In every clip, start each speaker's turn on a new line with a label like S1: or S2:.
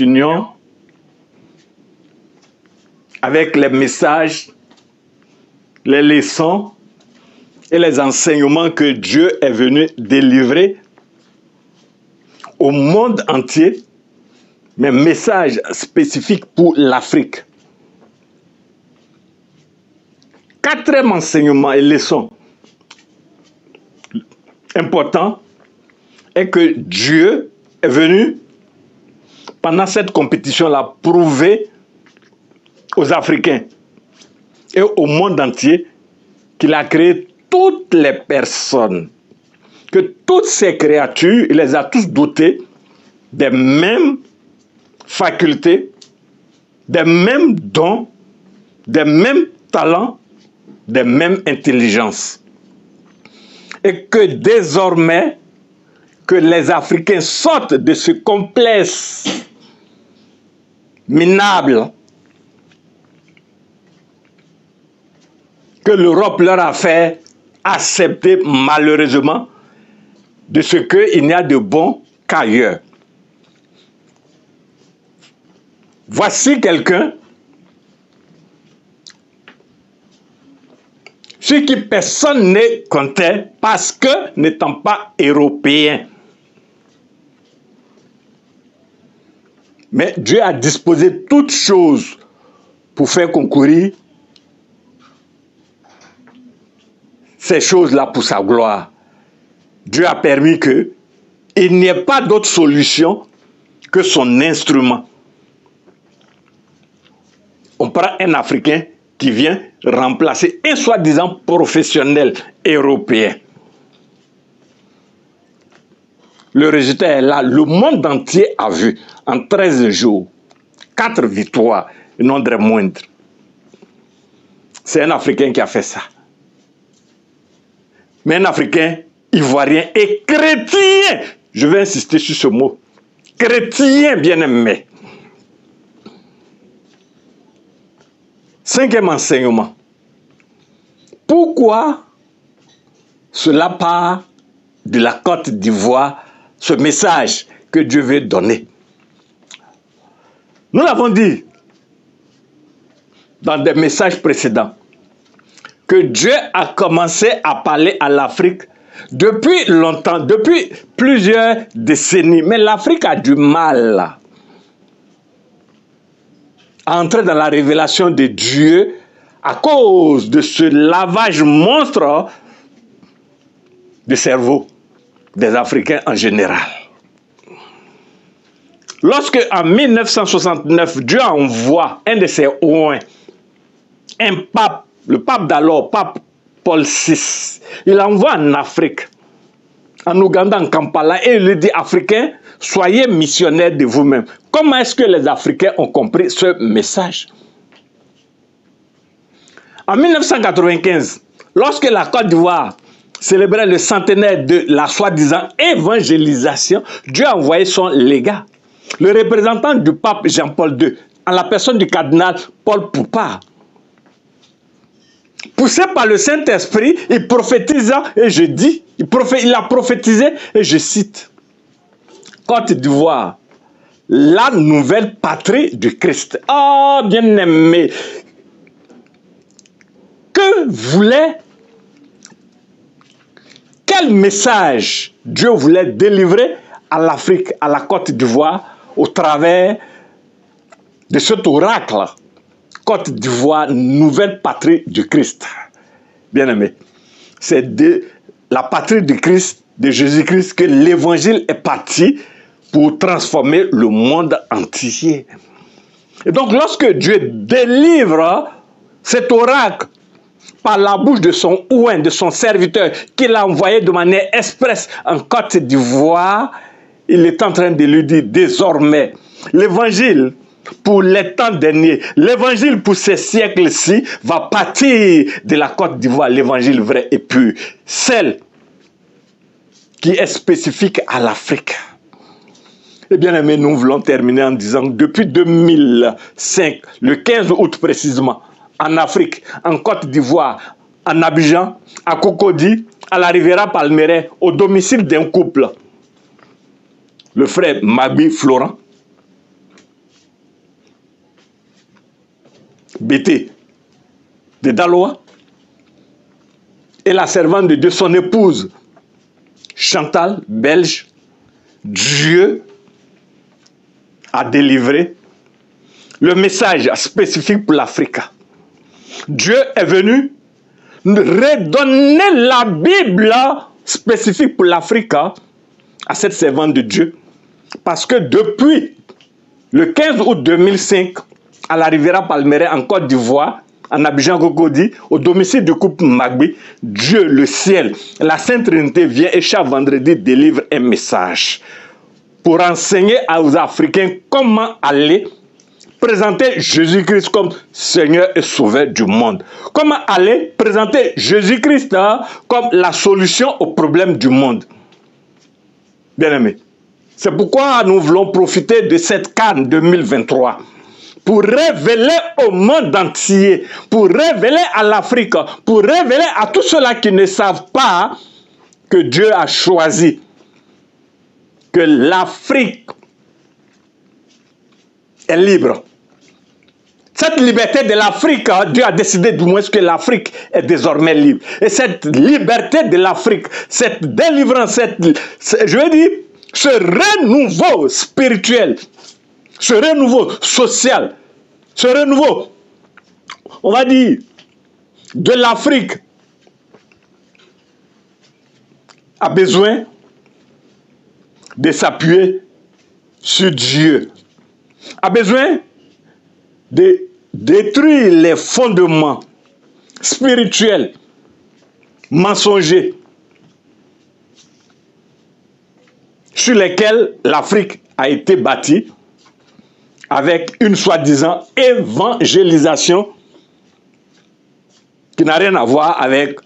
S1: Union avec les messages, les leçons et les enseignements que Dieu est venu délivrer au monde entier, mais messages spécifiques pour l'Afrique. Quatrième enseignement et leçon important est que Dieu est venu pendant cette compétition-là prouver aux Africains et au monde entier qu'il a créé toutes les personnes, que toutes ces créatures, il les a tous dotées des mêmes facultés, des mêmes dons, des mêmes talents, des mêmes intelligences. Et que désormais, que les Africains sortent de ce complexe minable que l'Europe leur a fait accepter malheureusement de ce qu'il n'y a de bon qu'ailleurs. Voici quelqu'un sur qui personne ne comptait parce que n'étant pas européen. Mais Dieu a disposé toutes choses pour faire concourir ces choses-là pour sa gloire. Dieu a permis qu'il n'y ait pas d'autre solution que son instrument. On prend un Africain qui vient remplacer un soi-disant professionnel européen. Le résultat est là. Le monde entier a vu en 13 jours 4 victoires, et non des moindres. C'est un Africain qui a fait ça. Mais un Africain ivoirien et chrétien, je vais insister sur ce mot, chrétien bien-aimé. Cinquième enseignement. Pourquoi cela part de la Côte d'Ivoire, ce message que Dieu veut donner? Nous l'avons dit dans des messages précédents, que Dieu a commencé à parler à l'Afrique depuis longtemps, depuis plusieurs décennies. Mais l'Afrique a du mal à entrer dans la révélation de Dieu à cause de ce lavage monstre de cerveau des Africains en général. Lorsque en 1969, Dieu envoie un de ses ouins, un pape, le pape d'alors, pape Paul VI, il envoie en Afrique, en Ouganda, en Kampala, et il lui dit, Africains, soyez missionnaires de vous-même. Comment est-ce que les Africains ont compris ce message? En 1995, lorsque la Côte d'Ivoire célébrait le centenaire de la soi-disant évangélisation, Dieu a envoyé son légat, le représentant du pape Jean-Paul II, en la personne du cardinal Paul Poupard. Poussé par le Saint-Esprit, il prophétisa, et je dis, il a prophétisé, et je cite, Côte d'Ivoire, la nouvelle patrie du Christ. Oh, bien-aimé, quel message Dieu voulait délivrer à l'Afrique, à la Côte d'Ivoire, au travers de cet oracle, Côte d'Ivoire, nouvelle patrie du Christ. Bien-aimé, c'est de la patrie du Christ, de Jésus-Christ, que l'évangile est parti pour transformer le monde entier. Et donc, lorsque Dieu délivre cet oracle par la bouche de son ouin, de son serviteur, qu'il a envoyé de manière expresse en Côte d'Ivoire, il est en train de lui dire désormais, l'évangile pour les temps derniers, l'évangile pour ces siècles-ci va partir de la Côte d'Ivoire, l'évangile vrai et pur, celle qui est spécifique à l'Afrique. Eh bien aimé, nous voulons terminer en disant que depuis 2005, le 15 août précisément, en Afrique, en Côte d'Ivoire, en Abidjan, à Cocody, à la Riviera Palmeraie, au domicile d'un couple, le frère Mabi Florent, Bété de Daloa, et la servante de Dieu, son épouse, Chantal, belge. Dieu a délivré le message spécifique pour l'Afrique. Dieu est venu redonner la Bible spécifique pour l'Afrique à cette servante de Dieu. Parce que depuis le 15 août 2005, elle arrivera à Palmeraie en Côte d'Ivoire, en Abidjan Cocody, au domicile du couple Magbi, Dieu, le ciel, la Sainte Trinité vient et chaque vendredi délivre un message pour enseigner aux Africains comment aller présenter Jésus-Christ comme Seigneur et Sauveur du monde. Comment aller présenter Jésus-Christ comme la solution aux problèmes du monde. Bien-aimés, c'est pourquoi nous voulons profiter de cette CAN 2023 pour révéler au monde entier, pour révéler à l'Afrique, pour révéler à tous ceux-là qui ne savent pas que Dieu a choisi que l'Afrique est libre. Cette liberté de l'Afrique, Dieu a décidé du moins que l'Afrique est désormais libre. Et cette liberté de l'Afrique, cette délivrance, je veux dire, ce renouveau spirituel, ce renouveau social, ce renouveau, on va dire, de l'Afrique a besoin de s'appuyer sur Dieu, a besoin de détruire les fondements spirituels, mensongers, sur lesquels l'Afrique a été bâtie avec une soi-disant évangélisation qui n'a rien à voir avec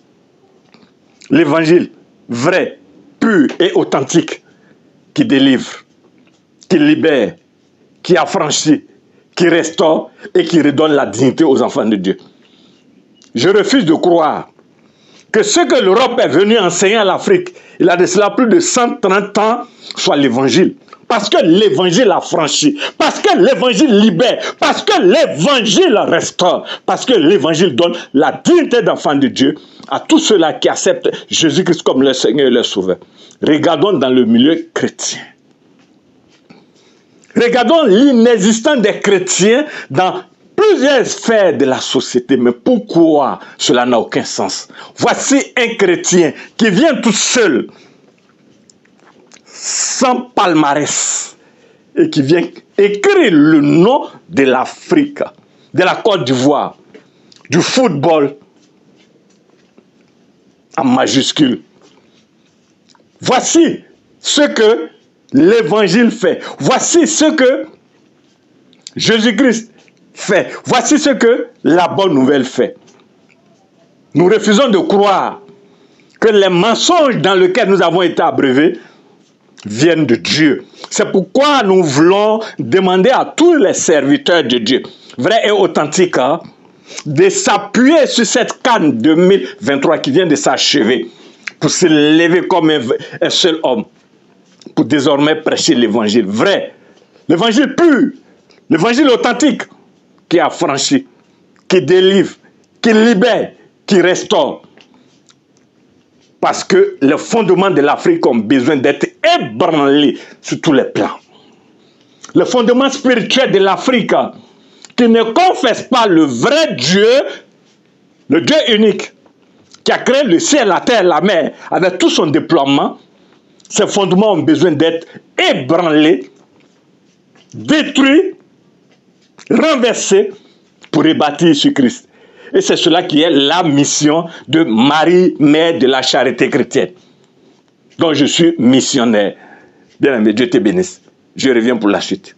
S1: l'évangile vrai, pur et authentique qui délivre, qui libère, qui affranchit, qui restaure et qui redonne la dignité aux enfants de Dieu. Je refuse de croire que ce que l'Europe est venue enseigner à l'Afrique, il a de cela plus de 130 ans, soit l'évangile. Parce que l'évangile affranchit, parce que l'évangile libère, parce que l'évangile restaure, parce que l'évangile donne la dignité d'enfants de Dieu à tous ceux-là qui acceptent Jésus-Christ comme leur Seigneur et leur Sauveur. Regardons dans le milieu chrétien. Regardons l'inexistence des chrétiens dans plusieurs sphères de la société. Mais pourquoi cela n'a aucun sens? Voici un chrétien qui vient tout seul, sans palmarès, et qui vient écrire le nom de l'Afrique, de la Côte d'Ivoire, du football, en majuscule. Voici ce que l'évangile fait. Voici ce que Jésus-Christ fait. Voici ce que la bonne nouvelle fait. Nous refusons de croire que les mensonges dans lesquels nous avons été abreuvés viennent de Dieu. C'est pourquoi nous voulons demander à tous les serviteurs de Dieu, vrais et authentiques, de s'appuyer sur cette CAN 2023 qui vient de s'achever pour se lever comme un seul homme, pour désormais prêcher l'évangile vrai, l'évangile pur, l'évangile authentique qui affranchit, qui délivre, qui libère, qui restaure. Parce que les fondements de l'Afrique ont besoin d'être ébranlés sur tous les plans. Le fondement spirituel de l'Afrique qui ne confesse pas le vrai Dieu, le Dieu unique, qui a créé le ciel, la terre, la mer, avec tout son déploiement, ces fondements ont besoin d'être ébranlés, détruits, renversés pour rebâtir sur Christ. Et c'est cela qui est la mission de Marie, mère de la charité chrétienne, dont je suis missionnaire. Bien aimé, Dieu te bénisse. Je reviens pour la suite.